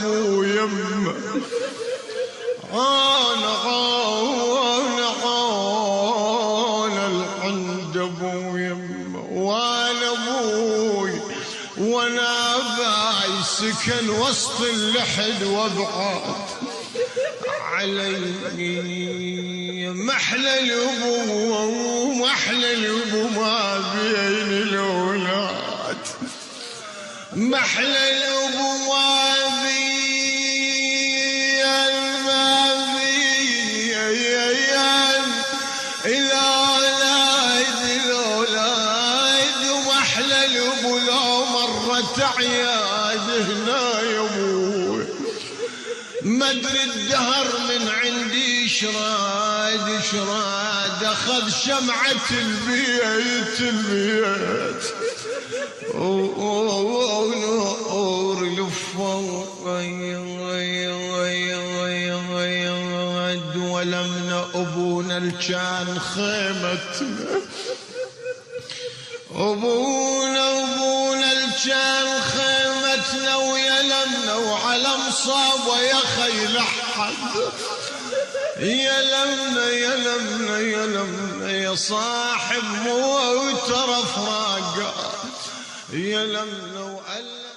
ابو يمه انا العند ابو يمه وانا ابوي وانا باي سكن وسط اللحد وابعد علي محلى الابو محلى الابو ما بين الاولاد محلى الابو ما بين الاولاد ومحلى الابو لو مرت عياد هنا يا ابوي ما ادري الدهر من عندي شراد اخذ شمعة البيت ونور لفوق ولمنا ابونا الكان خيمتنا ابونا الكان خيمتنا ويلمنا وعلى مصابه يا خيل احد يلمنا يا صاحب موت رفراقه يلمنا وعلى